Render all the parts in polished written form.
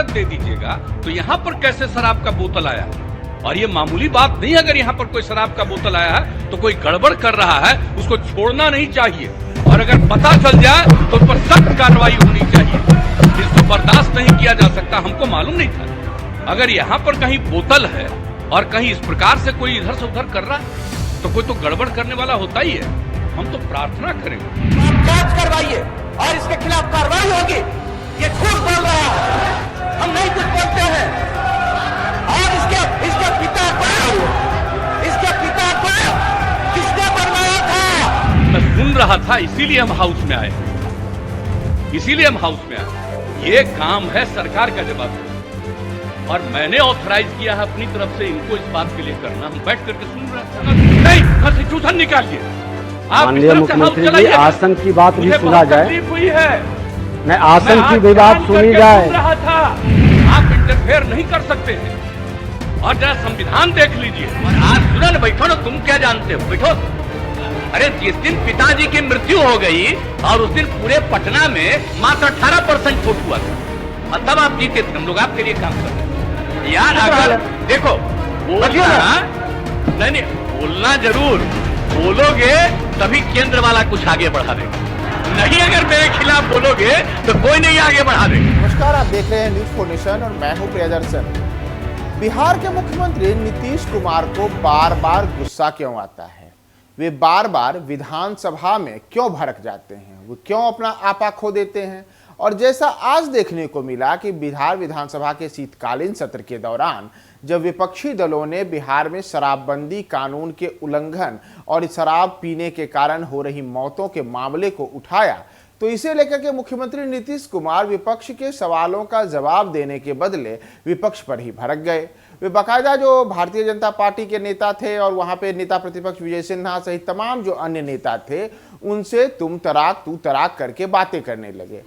इजाजत दे दीजिएगा तो यहाँ पर कैसे शराब का बोतल आया? और ये मामूली बात नहीं, अगर यहाँ पर कोई शराब का बोतल आया है तो कोई गड़बड़ कर रहा है, उसको छोड़ना नहीं चाहिए। और अगर पता चल जाए तो उस पर सख्त कार्रवाई होनी चाहिए। इसको बर्दाश्त नहीं किया जा सकता। हमको मालूम नहीं था। अगर यहाँ पर कहीं बोतल है और कहीं इस प्रकार से कोई इधर से उधर कर रहा है तो कोई तो गड़बड़ करने वाला होता ही है। हम तो प्रार्थना करेंगे जांच करवाइए और इसके खिलाफ कार्रवाई होगी। ये झूठ बोल रहा है, हम नहीं कुछ बोलते हैं। और इसके पिता को किसने बनवाया था? मैं सुन रहा था, इसीलिए हम हाउस में आए। इसीलिए हम हाउस में आए। ये काम है सरकार का जवाब और मैंने ऑथराइज किया है अपनी तरफ से इनको इस बात के लिए करना। हम बैठ करके सुन रहे थे। नहीं, कॉन्स्टिट्यूशन निकालिए। माननीय मुख्यमंत्री जी, आसन की बात भी सुना जाए। हुई है, मैं आसन की भी बात सुनी जाए। रहा था, आप इंटरफेयर नहीं कर सकते हैं। और जरा संविधान देख लीजिए। और आज सुना न, बैठो ना, तुम क्या जानते हो, बैठो। अरे जिस दिन पिताजी की मृत्यु हो गई और उस दिन पूरे पटना में मात्र 18% वोट हुआ था और तब आप जीते थे। हम लोग आपके लिए काम कर रहे हैं यार। अगर देखो बोलना नहीं, बोलना जरूर बोलोगे तभी केंद्र वाला कुछ आगे बढ़ा देगा। नहीं, अगर मेरे खिलाफ बोलोगे तो कोई नहीं आगे बढ़ा देगा। नमस्कार, आप देख रहे हैं न्यूज 4 नेशन और मैं हूं प्रियदर्शन। बिहार के मुख्यमंत्री नीतीश कुमार को बार बार गुस्सा क्यों आता है? वे बार बार विधानसभा में क्यों भड़क जाते हैं? वो क्यों अपना आपा खो देते हैं? और जैसा आज देखने को मिला कि बिहार विधानसभा के शीतकालीन सत्र के दौरान जब विपक्षी दलों ने बिहार में शराबबंदी कानून के उल्लंघन और शराब पीने के कारण हो रही मौतों के मामले को उठाया, तो इसे लेकर के मुख्यमंत्री नीतीश कुमार विपक्ष के सवालों का जवाब देने के बदले विपक्ष पर ही भड़क गए। वे बाकायदा जो भारतीय जनता पार्टी के नेता थे और वहां पे नेता प्रतिपक्ष विजय सिन्हा सहित तमाम जो अन्य नेता थे, उनसे तुम तराक तू तराक करके बातें करने लगे।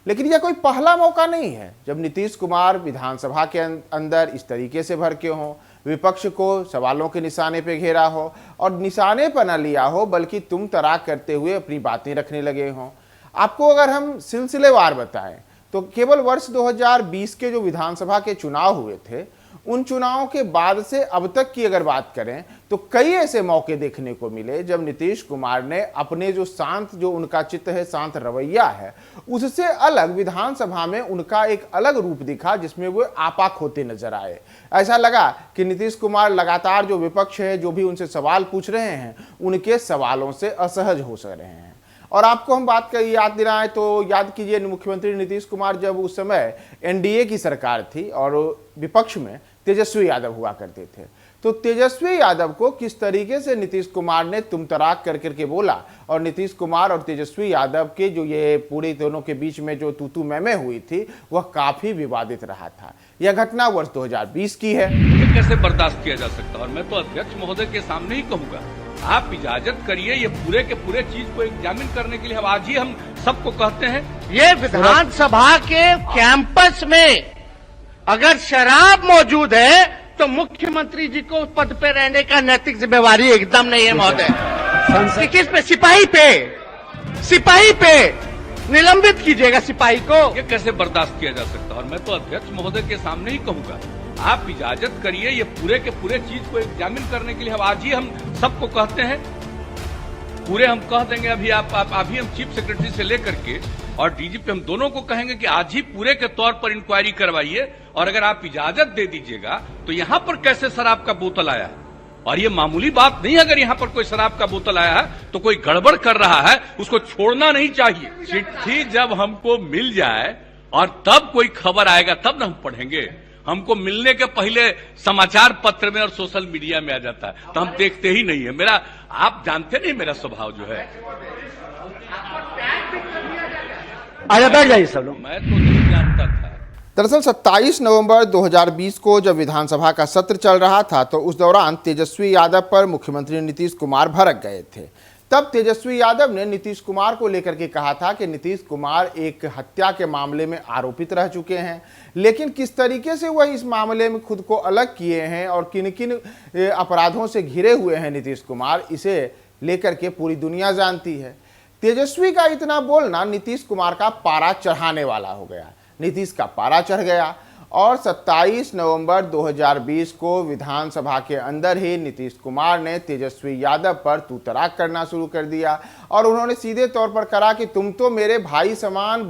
लेकिन यह कोई पहला मौका नहीं है जब नीतीश कुमार विधानसभा के अंदर इस तरीके से भड़के हों, विपक्ष को सवालों के निशाने पे घेरा हो और निशाने पर न लिया हो बल्कि तुम तराक करते हुए अपनी बातें रखने लगे हों। आपको अगर हम सिलसिलेवार बताएं तो केवल वर्ष 2020 के जो विधानसभा के चुनाव हुए थे, उन चुनावों के बाद से अब तक की अगर बात करें तो कई ऐसे मौके देखने को मिले जब नीतीश कुमार ने अपने जो शांत, जो उनका चित्त है, शांत रवैया है, उससे अलग विधानसभा में उनका एक अलग रूप दिखा जिसमें वो आपा खोते नजर आए। ऐसा लगा कि नीतीश कुमार लगातार जो विपक्ष है, जो भी उनसे सवाल पूछ रहे हैं, उनके सवालों से असहज हो रहे हैं। और आपको हम बात कर याद दिलाएं तो याद कीजिए, मुख्यमंत्री नीतीश कुमार जब उस समय एनडीए की सरकार थी और विपक्ष में तेजस्वी यादव हुआ करते थे, तो तेजस्वी यादव को किस तरीके से नीतीश कुमार ने तुम तराक कर करके बोला और नीतीश कुमार और तेजस्वी यादव के जो ये पूरे दोनों के बीच में जो तू मैं हुई थी, वह काफी विवादित रहा था। यह घटना वर्ष 2020 की है। ये कैसे बर्दाश्त किया जा सकता? और मैं तो अध्यक्ष महोदय के सामने ही कहूंगा, आप इजाजत करिए ये पूरे के पूरे चीज को एग्जामिन करने के लिए। आज ही हम सबको कहते हैं, ये विधानसभा के कैंपस में अगर शराब मौजूद है तो मुख्यमंत्री जी को पद पे रहने का नैतिक जिम्मेवारी एकदम नहीं है महोदय। किस पे? सिपाही पे निलंबित कीजिएगा सिपाही को। ये कैसे बर्दाश्त किया जा सकता? और मैं तो अध्यक्ष महोदय के सामने ही कहूंगा, आप इजाजत करिए ये पूरे के पूरे चीज को एग्जामिन करने के लिए। आज ही हम सबको कहते हैं, पूरे हम कह देंगे। अभी अभी हम चीफ सेक्रेटरी से लेकर के और डीजीपी, हम दोनों को कहेंगे कि आज ही पूरे के तौर पर इंक्वायरी करवाइए। और अगर आप इजाजत दे दीजिएगा तो यहाँ पर कैसे शराब का बोतल आया? और ये मामूली बात नहीं, अगर यहाँ पर कोई शराब का बोतल आया है तो कोई गड़बड़ कर रहा है, उसको छोड़ना नहीं चाहिए। चिट्ठी जब हमको मिल जाए और तब कोई खबर आएगा तब ना हम पढ़ेंगे। हमको मिलने के पहले समाचार पत्र में और सोशल मीडिया में आ जाता है, तो हम देखते ही नहीं है। मेरा, आप जानते नहीं मेरा स्वभाव जो है। आगे बैठ जाइए सब लोग। मैं तो नहीं जानता था। दरअसल 27 नवंबर 2020 को जब विधानसभा का सत्र चल रहा था तो उस दौरान तेजस्वी यादव पर मुख्यमंत्री नीतीश कुमार भड़क गए थे। तब तेजस्वी यादव ने नीतीश कुमार को लेकर के कहा था कि नीतीश कुमार एक हत्या के मामले में आरोपित रह चुके हैं, लेकिन किस तरीके से वह इस मामले में खुद को अलग किए हैं और किन किन अपराधों से घिरे हुए हैं नीतीश कुमार, इसे लेकर के पूरी दुनिया जानती है। तेजस्वी का इतना बोलना नीतीश कुमार का पारा चढ़ाने वाला हो गया। नीतीश का पारा चढ़ गया और 27 नवंबर 2020 को विधानसभा के अंदर ही नीतीश कुमार ने तेजस्वी यादव पर तू तड़ाक करना शुरू कर दिया और उन्होंने सीधे तौर पर कहा कि तुम तो मेरे भाई समान,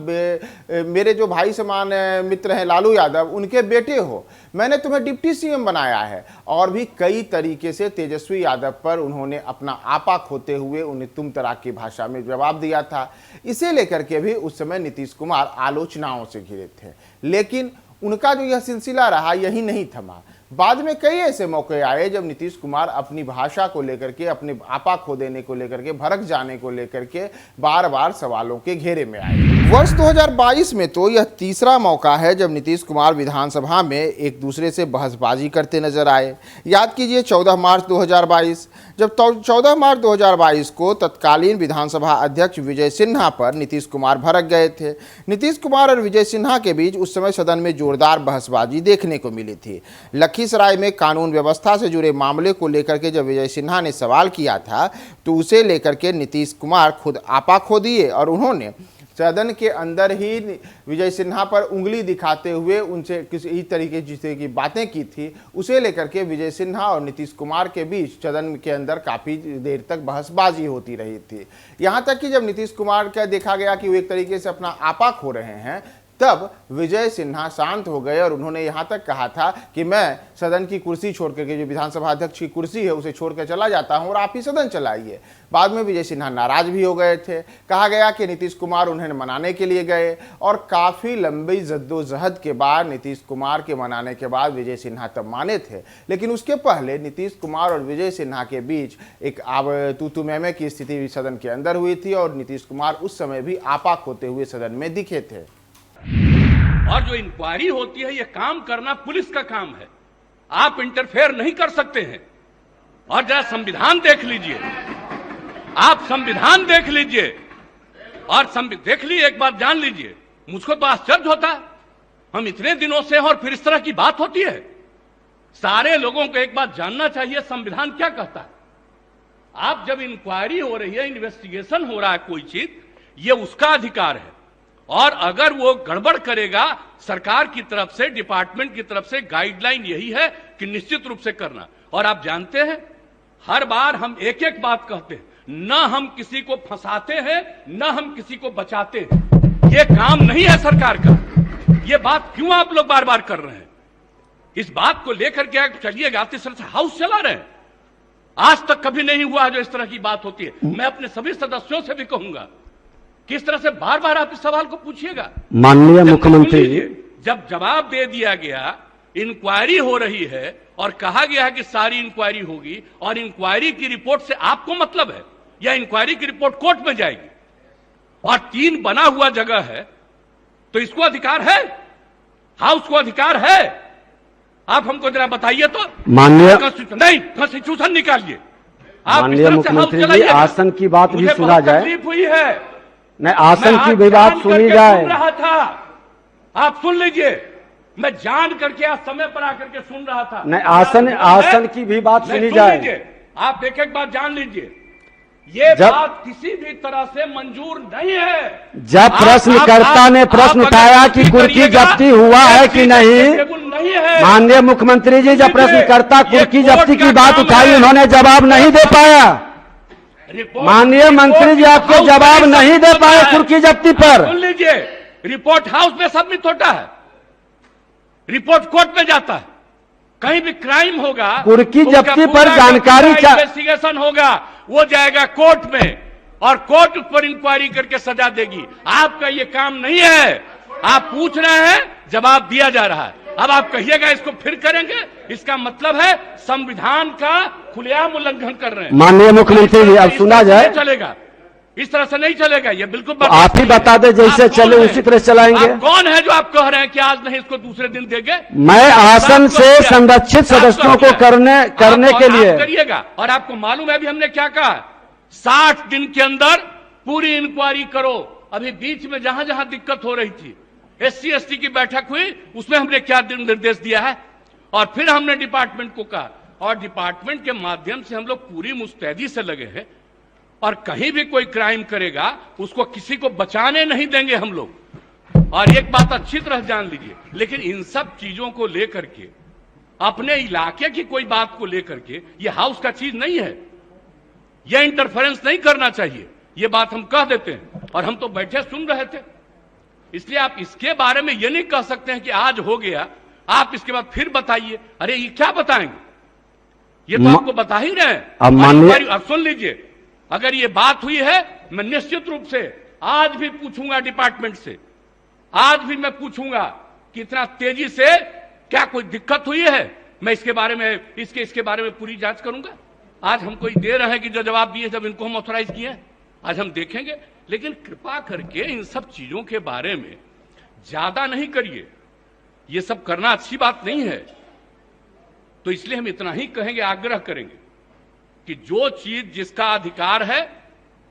मेरे जो भाई समान मित्र हैं लालू यादव, उनके बेटे हो, मैंने तुम्हें डिप्टी सीएम बनाया है। और भी कई तरीके से तेजस्वी यादव पर उन्होंने अपना आपा खोते हुए उन्हें तुम तड़ाक की भाषा में जवाब दिया था। इसे लेकर के भी उस समय नीतीश कुमार आलोचनाओं से घिरे थे, लेकिन उनका जो यह सिलसिला रहा यही नहीं थमा। बाद में कई ऐसे मौके आए जब नीतीश कुमार अपनी भाषा को लेकर के, अपने आपा खो देने को लेकर के, भड़क जाने को लेकर के बार बार सवालों के घेरे में आए। वर्ष 2022 में तो यह तीसरा मौका है जब नीतीश कुमार विधानसभा में एक दूसरे से बहसबाजी करते नजर आए। याद कीजिए 14 मार्च 2022, जब 14 मार्च 2022 को तत्कालीन विधानसभा अध्यक्ष विजय सिन्हा पर नीतीश कुमार भड़क गए थे। नीतीश कुमार और विजय सिन्हा के बीच उस समय सदन में जोरदार बहसबाजी देखने को मिली थी। लखीसराय में कानून व्यवस्था से जुड़े मामले को लेकर के जब विजय सिन्हा ने सवाल किया था तो उसे लेकर के नीतीश कुमार खुद आपा खो दिए और उन्होंने सदन के अंदर ही विजय सिन्हा पर उंगली दिखाते हुए उनसे किसी तरीके जिस की बातें की थी, उसे लेकर के विजय सिन्हा और नीतीश कुमार के बीच सदन के अंदर काफ़ी देर तक बहसबाजी होती रही थी। यहाँ तक कि जब नीतीश कुमार का देखा गया कि वो एक तरीके से अपना आपा खो रहे हैं, तब विजय सिन्हा शांत हो गए और उन्होंने यहाँ तक कहा था कि मैं सदन की कुर्सी छोड़ करके, जो विधानसभा अध्यक्ष की कुर्सी है, उसे छोड़ कर चला जाता हूँ और आप ही सदन चलाइए। बाद में विजय सिन्हा नाराज भी हो गए थे। कहा गया कि नीतीश कुमार उन्हें मनाने के लिए गए और काफ़ी लंबी जद्दोजहद के बाद नीतीश कुमार के मनाने के बाद विजय सिन्हा तब माने थे। लेकिन उसके पहले नीतीश कुमार और विजय सिन्हा के बीच एक तू मैं की स्थिति भी सदन के अंदर हुई थी और नीतीश कुमार उस समय भी आपा खोते हुए सदन में दिखे थे। और जो इंक्वायरी होती है, ये काम करना पुलिस का काम है, आप इंटरफेयर नहीं कर सकते हैं। और जरा संविधान देख लीजिए, आप संविधान देख लीजिए और देख लीजिए, एक बार जान लीजिए। मुझको तो आश्चर्य होता है, हम इतने दिनों से और फिर इस तरह की बात होती है। सारे लोगों को एक बात जानना चाहिए, संविधान क्या कहता है। आप जब इंक्वायरी हो रही है, इन्वेस्टिगेशन हो रहा है कोई चीज, ये उसका अधिकार है और अगर वो गड़बड़ करेगा, सरकार की तरफ से, डिपार्टमेंट की तरफ से गाइडलाइन यही है कि निश्चित रूप से करना। और आप जानते हैं, हर बार हम एक एक बात कहते हैं, न हम किसी को फंसाते हैं, न हम किसी को बचाते हैं। ये काम नहीं है सरकार का। ये बात क्यों आप लोग बार बार कर रहे हैं? इस बात को लेकर के चलिएगा, आप इस तरह से हाउस चला रहे हैं। आज तक कभी नहीं हुआ जो इस तरह की बात होती है। मैं अपने सभी सदस्यों से भी कहूंगा, किस तरह से बार बार आप इस सवाल को पूछिएगा। माननीय मुख्यमंत्री, जब जवाब दे दिया गया, इंक्वायरी हो रही है और कहा गया है कि सारी इंक्वायरी होगी और इंक्वायरी की रिपोर्ट से आपको मतलब है या इंक्वायरी की रिपोर्ट कोर्ट में जाएगी और 3 बना हुआ जगह है, तो इसको अधिकार है, हाउस को अधिकार है। आप हमको जरा बताइए तो। माननीय नहीं, कॉन्स्टिट्यूशन निकालिए। माननीय मुख्यमंत्री जी, आसन की बात भी सुना जाए। तकलीफ हुई है, नहीं, आसन की भी बात सुनी जाए। सुन रहा था, आप सुन लीजिए। मैं जान करके आज समय पर आकर के सुन रहा था। नहीं, आसन की भी बात सुनी जाए। आप एक एक बात जान लीजिए। ये बात किसी भी तरह से मंजूर नहीं है। जब प्रश्नकर्ता ने प्रश्न उठाया कि कुर्की जब्ती हुआ है कि नहीं है, माननीय मुख्यमंत्री जी, जब प्रश्नकर्ता कुर्की जब्ती की बात उठाई, उन्होंने जवाब नहीं दे पाया। माननीय मंत्री जी, आपको जवाब नहीं दे पाए कुर्की जब्ती पर। सुन लीजिए, रिपोर्ट हाउस में सबमिट होता है, रिपोर्ट कोर्ट में जाता है। कहीं भी क्राइम होगा, कुर्की जब्ती पर जानकारी, इन्वेस्टिगेशन होगा, वो जाएगा कोर्ट में और कोर्ट उस पर इंक्वायरी करके सजा देगी। आपका ये काम नहीं है। आप पूछ रहे हैं, जवाब दिया जा रहा है। अब आप कहिएगा इसको फिर करेंगे, इसका मतलब है संविधान का खुलेआम उल्लंघन कर रहे हैं। माननीय मुख्यमंत्री जी, अब सुना जाए। चलेगा, इस तरह से नहीं चलेगा। ये बिल्कुल आप ही बता दे, जैसे चले उसी तरह चलाएंगे। आप कौन है जो आप कह रहे हैं कि आज नहीं, इसको दूसरे दिन देंगे? मैं आसन से संरक्षित सदस्यों को करने के लिए करिएगा। और आपको मालूम है अभी हमने क्या कहा, 60 दिन के अंदर पूरी इंक्वायरी करो। अभी बीच में जहां जहां दिक्कत हो रही थी, SC ST की बैठक हुई, उसमें हमने क्या निर्देश दिया है और फिर हमने डिपार्टमेंट को कहा, और डिपार्टमेंट के माध्यम से हम लोग पूरी मुस्तैदी से लगे हैं और कहीं भी कोई क्राइम करेगा उसको किसी को बचाने नहीं देंगे हम लोग। और एक बात अच्छी तरह जान लीजिए, लेकिन इन सब चीजों को लेकर के, अपने इलाके की कोई बात को लेकर के, ये हाउस का चीज नहीं है, यह इंटरफेरेंस नहीं करना चाहिए, ये बात हम कह देते हैं। और हम तो बैठे सुन रहे थे, इसलिए आप इसके बारे में ये नहीं कह सकते हैं कि आज हो गया, आप इसके बाद फिर बताइए। अरे ये क्या बताएंगे, ये तो आपको बता ही रहे हैं। अब सुन लीजिए, अगर ये बात हुई है, मैं निश्चित रूप से आज भी पूछूंगा डिपार्टमेंट से, आज भी मैं पूछूंगा कि इतना तेजी से क्या कोई दिक्कत हुई है। मैं इसके बारे में इसके बारे में पूरी जांच करूंगा। आज हम कोई दे रहे हैं कि जो जवाब दिए जब इनको हम ऑथराइज किए हैं, आज हम देखेंगे। लेकिन कृपा करके इन सब चीजों के बारे में ज्यादा नहीं करिए, ये सब करना अच्छी बात नहीं है। तो इसलिए हम इतना ही कहेंगे, आग्रह करेंगे कि जो चीज जिसका अधिकार है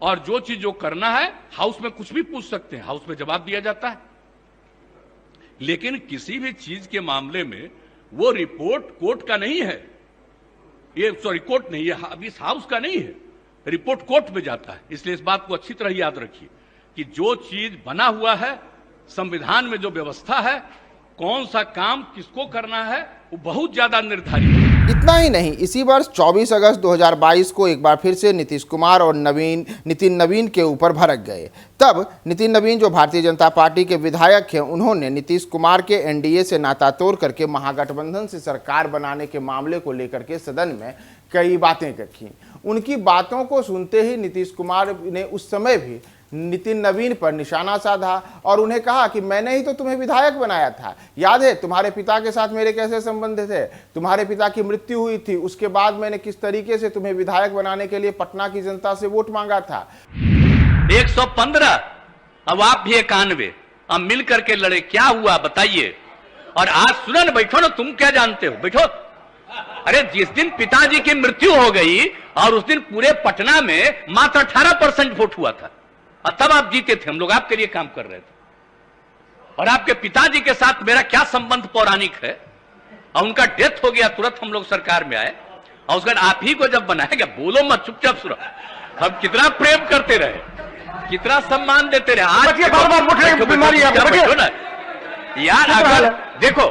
और जो चीज जो करना है, हाउस में कुछ भी पूछ सकते हैं, हाउस में जवाब दिया जाता है। लेकिन किसी भी चीज के मामले में वो रिपोर्ट कोर्ट का नहीं है, ये सॉरी कोर्ट नहीं है, इस हाउस का नहीं है, रिपोर्ट कोर्ट में जाता है। इसलिए इस बात को अच्छी तरह याद रखिए कि जो चीज बना हुआ है, संविधान में जो व्यवस्था है, कौन सा काम किसको करना है, वो बहुत ज्यादा निर्धारित है। इतना ही नहीं, इसी वर्ष 24 अगस्त 2022 को एक बार फिर से नीतीश कुमार और नितिन नवीन के ऊपर भड़क गए। तब नितिन नवीन, जो भारतीय जनता पार्टी के विधायक हैं, उन्होंने नीतीश कुमार के एनडीए से नाता तोड़ करके महागठबंधन से सरकार बनाने के मामले को लेकर के सदन में कई बातें रखी। उनकी बातों को सुनते ही नीतीश कुमार ने उस समय भी नितिन नवीन पर निशाना साधा और उन्हें कहा कि मैंने ही तो तुम्हें विधायक बनाया था, याद है तुम्हारे पिता के साथ मेरे कैसे संबंध थे, तुम्हारे पिता की मृत्यु हुई थी, उसके बाद मैंने किस तरीके से तुम्हें विधायक बनाने के लिए पटना की जनता से वोट मांगा था। 115, अब आप भी 91, अब मिल करके लड़े, क्या हुआ बताइए। और आज सुनो ना, बैठो ना, तुम क्या जानते हो, बैठो। अरे जिस दिन पिताजी की मृत्यु हो गई और उस दिन पूरे पटना में मात्र 18% वोट हुआ था, और तब आप जीते थे, हम लोग आपके लिए काम कर रहे थे। और आपके पिताजी के साथ मेरा क्या संबंध पौराणिक है, और उनका डेथ हो गया, तुरंत हम लोग सरकार में आए, और उसके बाद आप ही को जब बनाया गया, बोलो मत, चुपचाप सुनो, हम कितना प्रेम करते रहे, कितना सम्मान देते रहे। आज यार अगर देखो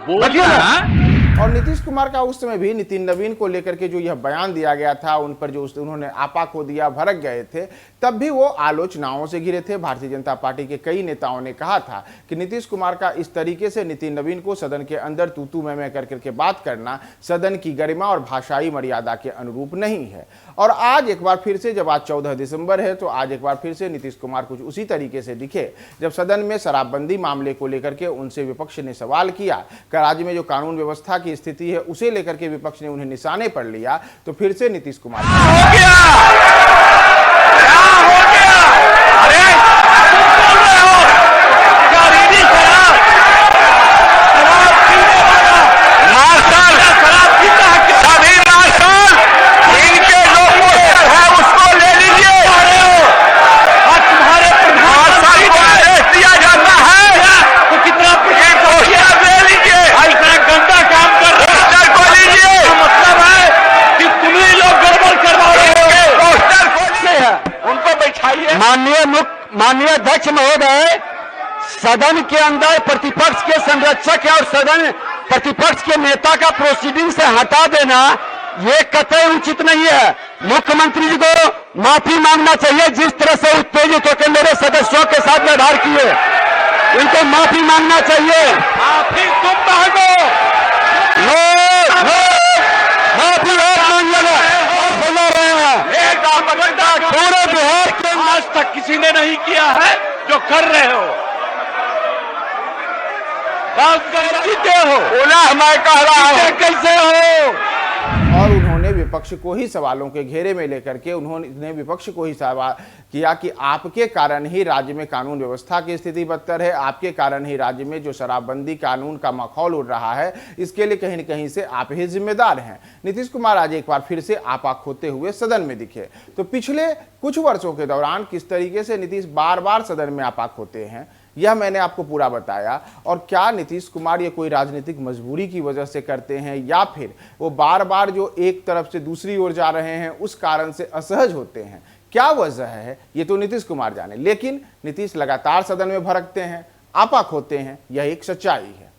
बोलिए। और नीतीश कुमार का उस समय भी नितिन नवीन को लेकर के जो यह बयान दिया गया था, उन पर जो उन्होंने आपा खो दिया, भड़क गए थे, तब भी वो आलोचनाओं से घिरे थे। भारतीय जनता पार्टी के कई नेताओं ने कहा था कि नीतीश कुमार का इस तरीके से नितिन नवीन को सदन के अंदर तू मैं कर करके बात करना सदन की गरिमा और भाषाई मर्यादा के अनुरूप नहीं है। और आज एक बार फिर से, जब आज 14 दिसंबर है, तो आज एक बार फिर से नीतीश कुमार कुछ उसी तरीके से दिखे जब सदन में शराबबंदी मामले को लेकर के उनसे विपक्ष ने सवाल किया कि राज्य में जो कानून व्यवस्था की स्थिति है उसे लेकर के विपक्ष ने उन्हें निशाने पर लिया, तो फिर से नीतीश कुमार हो गया, क्या हो गया? अरे तुम बोल रहे हो क्या? रेडी शराब पीने वाला मार्शल शराब पीता है, सभी मार्शल इनके जो पोस्टर है उसको ले लीजिए। और तुम्हारे प्रधानमंत्री को आदेश दिया जाता है तो कितना पोस्टर ले लीजिए। ऐसा गंदा काम कर पोस्टर को लीजिए, मतलब है कि तुम ही लोग गड़बड़ करवा रहे हो। पोस्टर खोलिए, उनको बैठाइए। माननीय अध्यक्ष महोदय, सदन के अंदर प्रतिपक्ष के संरक्षक और सदन प्रतिपक्ष के नेता का प्रोसीडिंग से हटा देना ये कतई उचित नहीं है। मुख्यमंत्री जी को माफी मांगना चाहिए, जिस तरह से उत्तेजित होकर मेरे सदस्यों के साथ व्यवहार किए, उनको माफी मांगना चाहिए। माफी तुम मांगो, माफी और मांग बोला रहे हैं। एक पूरे बिहार के आज तक किसी ने नहीं किया है जो कर रहे हो। जीते हो, बोला मैं कह रहा हूं, कैसे हो। और उन्होंने विपक्ष को ही सवालों के घेरे में लेकर के उन्होंने विपक्ष को ही सवाल किया कि आपके कारण ही राज्य में कानून व्यवस्था की स्थिति बदतर है, आपके कारण ही राज्य में जो शराबबंदी कानून का माहौल उड़ रहा है, इसके लिए कहीं न कहीं से आप ही जिम्मेदार हैं। नीतीश कुमार आज एक बार फिर से आपा खोते हुए सदन में दिखे। तो पिछले कुछ वर्षों के दौरान किस तरीके से नीतीश बार बार सदन में आपा खोते हैं, यह मैंने आपको पूरा बताया। और क्या नीतीश कुमार ये कोई राजनीतिक मजबूरी की वजह से करते हैं, या फिर वो बार बार जो एक तरफ से दूसरी ओर जा रहे हैं उस कारण से असहज होते हैं, क्या वजह है, ये तो नीतीश कुमार जाने। लेकिन नीतीश लगातार सदन में भड़कते हैं, आपा खोते हैं, यह एक सच्चाई है।